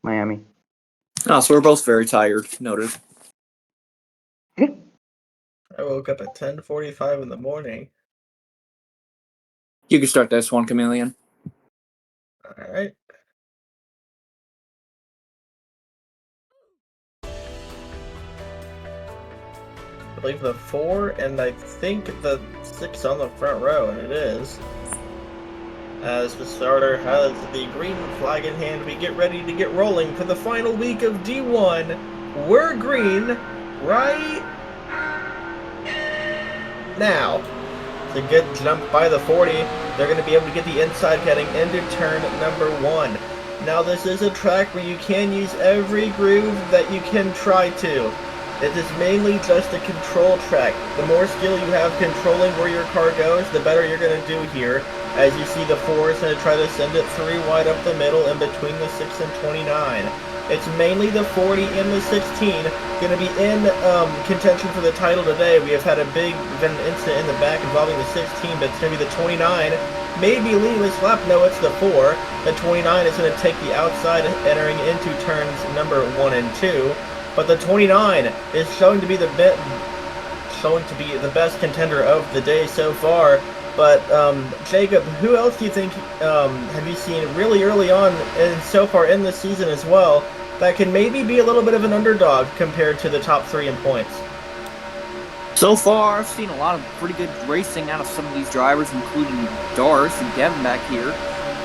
Miami. Oh, so we're both very tired. Noted. I woke up at 10:45 in the morning. You can start this one, Chameleon. All right. I believe the 4 and I think the 6 on the front row, and it is. As the starter has the green flag in hand, we get ready to get rolling for the final week of D1. We're green right now. It's a good jump by the 40. They're going to be able to get the inside heading into turn number 1. Now this is a track where you can use every groove that you can try to. It is mainly just a control track. The more skill you have controlling where your car goes, the better you're going to do here. As you see, the 4 is going to try to send it 3 wide up the middle in between the 6 and 29. It's mainly the 40 and the 16 going to be in contention for the title today. We have had a big incident in the back involving the 16, but it's going to be the 29. Maybe leading this lap. No, it's the 4. The 29 is going to take the outside, entering into turns number 1 and 2. But the 29 is showing to be the best contender of the day so far. But Jacob, who else do you think have you seen really early on and so far in the season as well that can maybe be a little bit of an underdog compared to the top 3 in points? So far, I've seen a lot of pretty good racing out of some of these drivers, including Darth and Kevin back here.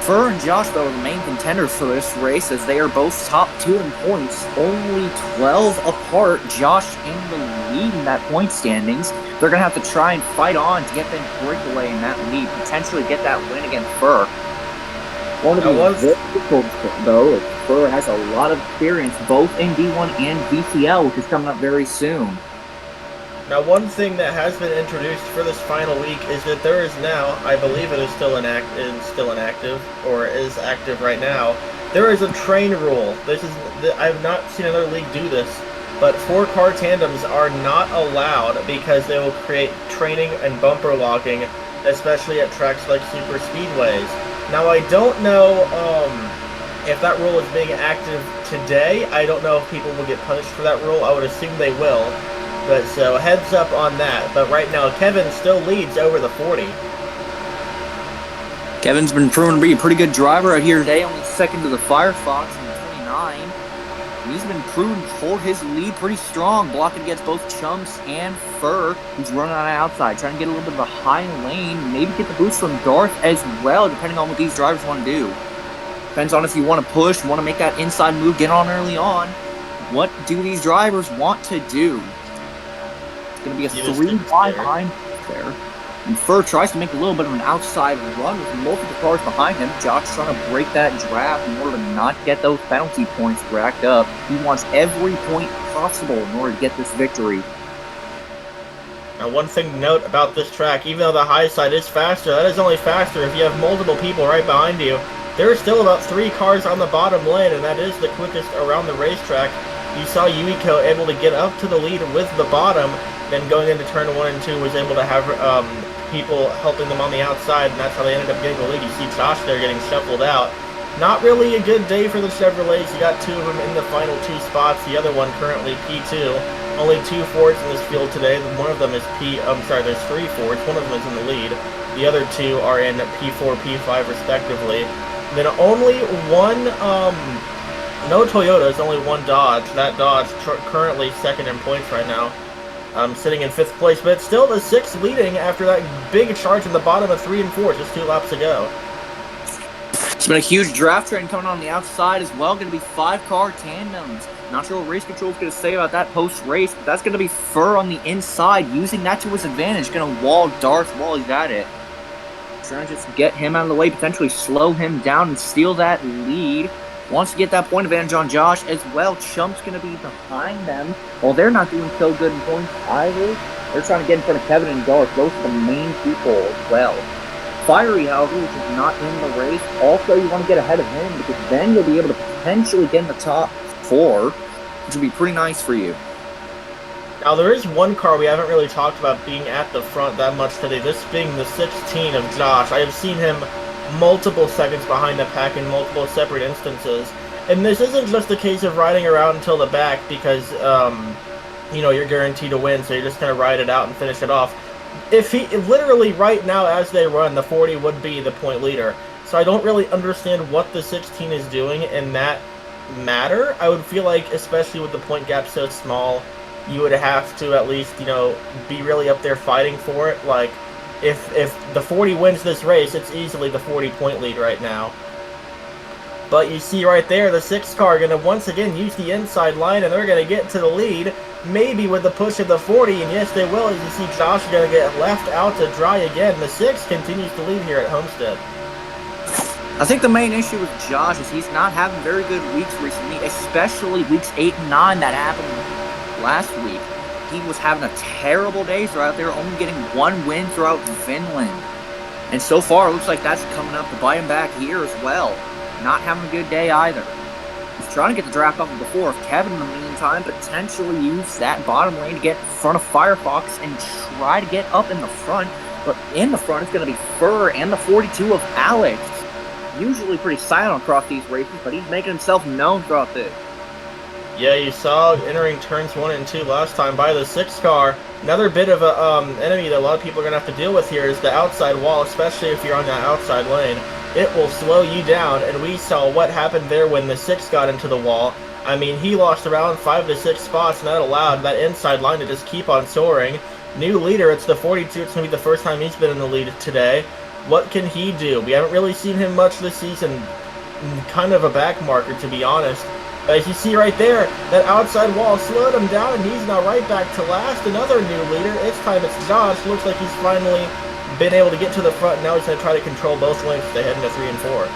Fur and Josh, though, are the main contenders for this race, as they are both top 2 in points, only 12 apart. Josh in the lead in that point standings. They're going to have to try and fight on to get them breakaway in that lead, potentially get that win against Fur. One of the difficult, though, is Fur has a lot of experience both in D1 and VCL, which is coming up very soon. Now, one thing that has been introduced for this final week is that there is now, I believe it is still inactive, or is active right now, there is a train rule. I've not seen another league do this, but 4-car tandems are not allowed because they will create training and bumper locking, especially at tracks like super speedways. Now, I don't know if that rule is being active today. I don't know if people will get punished for that rule. I would assume they will. But so heads up on that. But right now, Kevin still leads over the 40. Kevin's been proven to be a pretty good driver out here today, only second to the Firefox in the 29. He's been proven to hold his lead pretty strong, blocking against both Chumps and Fur, who's running on the outside, trying to get a little bit of a high lane, maybe get the boost from Darth as well, depending on what these drivers want to do. Depends on if you want to push, want to make that inside move, get on early on. What do these drivers want to do? It's going to be a 3 wide line there. And Fur tries to make a little bit of an outside run with multiple cars behind him. Josh trying to break that draft in order to not get those penalty points racked up. He wants every point possible in order to get this victory. Now, one thing to note about this track, even though the high side is faster, that is only faster if you have multiple people right behind you. There are still about 3 cars on the bottom lane, and that is the quickest around the racetrack. You saw Yuiko able to get up to the lead with the bottom, then going into turn 1 and 2 was able to have people helping them on the outside, and that's how they ended up getting the lead. You see Josh there getting shuffled out. Not really a good day for the Chevrolets. You got 2 of them in the final 2 spots. The other one currently P2. Only 2 Fords in this field today. One of them is there's 3 Fords. One of them is in the lead. The other 2 are in P4, P5 respectively. Then only one, no Toyotas, only 1 Dodge. That Dodge currently second in points right now. Sitting in 5th place, but it's still the 6th leading after that big charge in the bottom of 3 and 4 just 2 laps ago. It's been a huge draft train coming on the outside as well. Going to be 5-car tandems. Not sure what Race Control is going to say about that post-race, but that's going to be Fur on the inside, using that to his advantage. Going to wall Darth while he's at it. Trying to just get him out of the way, potentially slow him down and steal that lead. Wants to get that point advantage on Josh as well. Chump's going to be behind them. Well, they're not doing so good in points either. They're trying to get in front of Kevin and Darth. Those are the main people as well. Fiery, however, which is not in the race. Also, you want to get ahead of him because then you'll be able to potentially get in the top 4, which would be pretty nice for you. Now, there is one car we haven't really talked about being at the front that much today, this being the 16 of Josh. I have seen him multiple seconds behind the pack in multiple separate instances. And this isn't just a case of riding around until the back because, you know, you're guaranteed to win, so you're just going to ride it out and finish it off. If he, literally right now as they run, the 40 would be the point leader. So I don't really understand what the 16 is doing in that matter. I would feel like, especially with the point gap so small, you would have to at least, you know, be really up there fighting for it. Like, if the 40 wins this race, it's easily the 40-point lead right now. But you see right there, the 6 car going to once again use the inside line, and they're going to get to the lead, maybe with the push of the 40, and yes, they will. As you see, Josh is going to get left out to dry again. The 6 continues to lead here at Homestead. I think the main issue with Josh is he's not having very good weeks recently, especially weeks 8 and 9 that happened last week. He was having a terrible day throughout there, only getting 1 win throughout Finland. And so far, it looks like that's coming up to bite him back here as well. Not having a good day either. He's trying to get the draft off of the 4th. Kevin, in the meantime, potentially use that bottom lane to get in front of Firefox and try to get up in the front. But in the front, it's going to be Fur and the 42 of Alex. Usually pretty silent across these races, but he's making himself known throughout this. Yeah, you saw entering turns 1 and 2 last time by the 6 car. Another bit of a enemy that a lot of people are going to have to deal with here is the outside wall, especially if you're on that outside lane. It will slow you down, and we saw what happened there when the 6 got into the wall. I mean, he lost around 5 to 6 spots, and that allowed that inside line to just keep on soaring. New leader, it's the 42. It's going to be the first time he's been in the lead today. What can he do? We haven't really seen him much this season. Kind of a back marker, to be honest. As you see right there, that outside wall slowed him down, and he's now right back to last. Another new leader. This time it's Josh. Looks like he's finally been able to get to the front, and now he's going to try to control both lanes as they head into 3 and 4.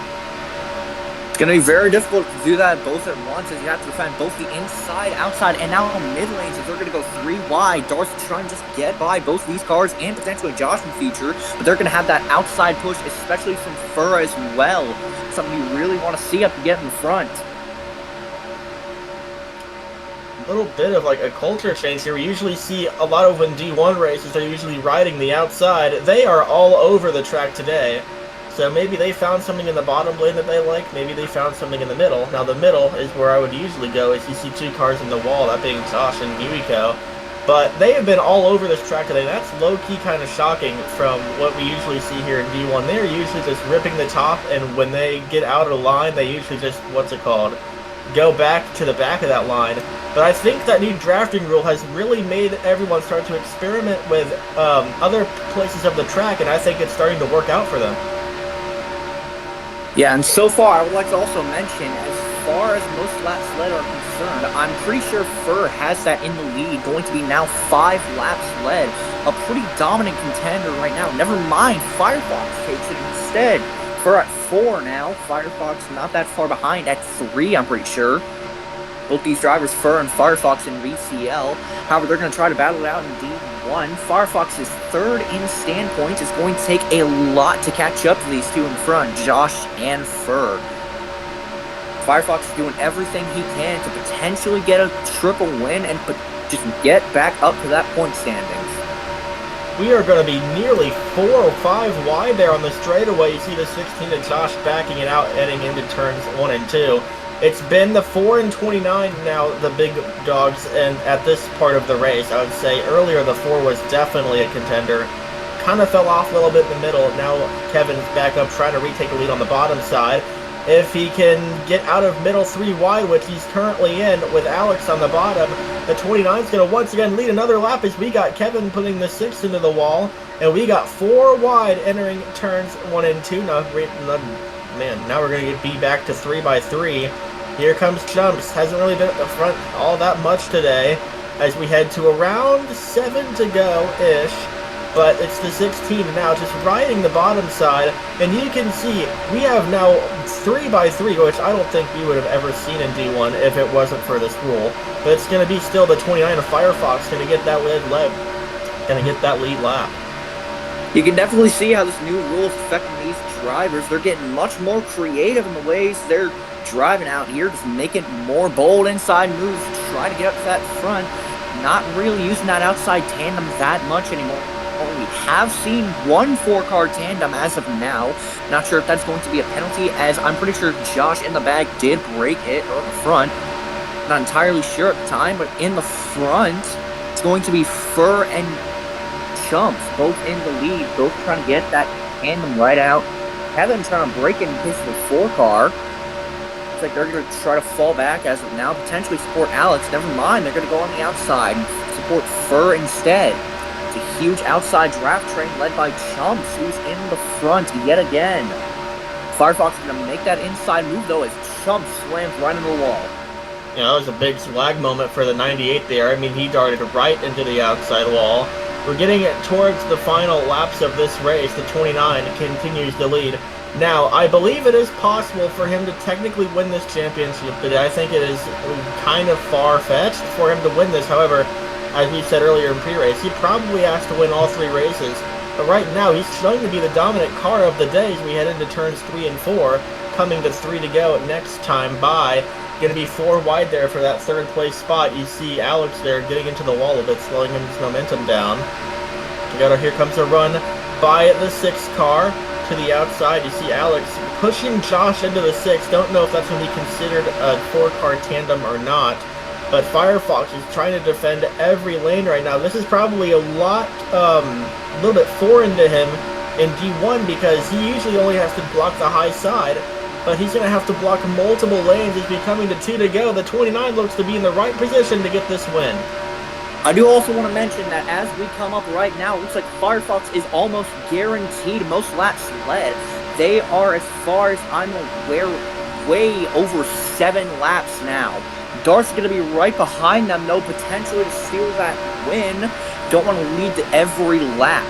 It's going to be very difficult to do that both at once, as you have to defend both the inside, outside, and now mid lanes as they're going to go 3 wide. Darcy's trying to just get by both these cars and potentially Josh in the future, but they're going to have that outside push, especially from Fur as well. Something you really want to see up to get in the front. Little bit of like a culture change here. We usually see a lot of when D1 races, they're usually riding the outside. They are all over the track today. So maybe they found something in the bottom lane that they like. Maybe they found something in the middle. Now the middle is where I would usually go as you see 2 cars in the wall, that being Josh and Yuiko. But they have been all over this track today. That's low-key kind of shocking from what we usually see here in D1. They're usually just ripping the top, and when they get out of the line, they usually just, go back to the back of that line. But I think that new drafting rule has really made everyone start to experiment with other places of the track, and I think it's starting to work out for them. Yeah, and so far, I would like to also mention, as far as most laps led are concerned, I'm pretty sure Fur has that in the lead, going to be now 5 laps led. A pretty dominant contender right now. Never mind, Firefox takes it instead. Fur at 4 now. Firefox not that far behind at 3, I'm pretty sure. Both these drivers, Fur and Firefox in VCL. However, they're going to try to battle it out in D1. Firefox is 3rd in stand points. It's going to take a lot to catch up to these 2 in front, Josh and Fur. Firefox is doing everything he can to potentially get a triple win and just get back up to that point standings. We are going to be nearly 4 or 5 wide there on the straightaway. You see the 16 of Josh backing it out, heading into turns 1 and 2. It's been the 4 and 29 now, the big dogs, and at this part of the race, I would say earlier the 4 was definitely a contender. Kind of fell off a little bit in the middle. Now Kevin's back up trying to retake the lead on the bottom side. If he can get out of middle 3 wide, which he's currently in with Alex on the bottom, the 29 is going to once again lead another lap as we got Kevin putting the 6 into the wall, and we got 4 wide entering turns 1 and 2. Now we're going to be back to 3 by 3. Here comes Jumps. Hasn't really been at the front all that much today as we head to around 7 to go-ish. But it's the 16 now just riding the bottom side, and you can see we have now 3 by 3, which I don't think we would have ever seen in D1 if it wasn't for this rule. But it's going to be still the 29 of Firefox going to get that lead lap. You can definitely see how this new rule is affecting these drivers. They're getting much more creative in the ways they're driving out here, just making more bold inside moves to try to get up to that front. Not really using that outside tandem that much anymore. Only have seen one 4-car tandem as of now. Not sure if that's going to be a penalty, as I'm pretty sure Josh in the back did break it, or in the front. Not entirely sure at the time, but in the front, it's going to be Fur and Chumps, both in the lead, both trying to get that tandem right out. Kevin trying to break in his 4-car. Looks like they're going to try to fall back as of now, potentially support Alex. Never mind, they're going to go on the outside and support Fur instead. It's a huge outside draft train led by Chumps, who's in the front yet again. Firefox is going to make that inside move, though, as Chumps slams right into the wall. Yeah, that was a big swag moment for the 98 there. I mean, he darted right into the outside wall. We're getting it towards the final laps of this race. The 29 continues to lead. Now, I believe it is possible for him to technically win this championship, but I think it is kind of far-fetched for him to win this. However, as we said earlier in pre-race, he probably has to win all 3 races. But right now, he's showing to be the dominant car of the day as we head into turns 3 and 4, coming to 3 to go next time by. Going to be 4 wide there for that 3rd place spot. You see Alex there getting into the wall a bit, slowing his momentum down. Here comes a run by the 6th car to the outside. You see Alex pushing Josh into the 6th. Don't know if that's going to be considered a 4-car tandem or not. But Firefox is trying to defend every lane right now. This is probably a little bit foreign to him in G1 because he usually only has to block the high side. But he's going to have to block multiple lanes as we coming to 2 to go. The 29 looks to be in the right position to get this win. I do also want to mention that as we come up right now, it looks like Firefox is almost guaranteed most laps led. They are, as far as I'm aware, way over 7 laps now. Darth's going to be right behind them, though, potentially to steal that win. Don't want to lead to every lap.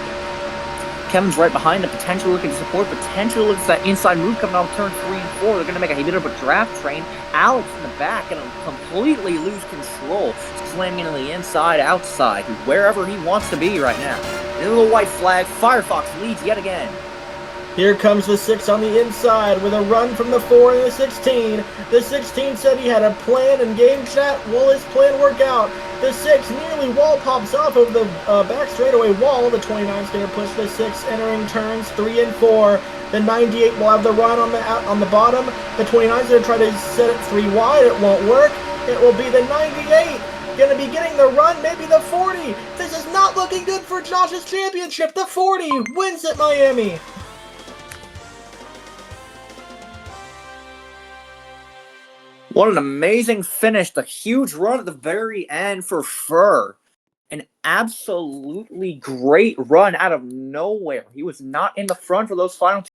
Kevin's right behind them, potentially looking to support, potentially looks at that inside move coming out of turn 3 and 4. They're going to make a bit of a draft train. Alex in the back going to completely lose control, slamming into the inside, outside, wherever he wants to be right now. Into the white flag, Firefox leads yet again. Here comes the 6 on the inside with a run from the 4 and the 16. The 16 said he had a plan in game chat. Will his plan work out? The 6 nearly wall pops off of the back straightaway wall. The 29 is going to push the 6 entering turns 3 and 4. The 98 will have the run on the bottom. The 29 is going to try to set it 3 wide. It won't work. It will be the 98. Going to be getting the run, maybe the 40. This is not looking good for Josh's championship. The 40 wins at Miami. What an amazing finish. The huge run at the very end for Fur. An absolutely great run out of nowhere. He was not in the front for those final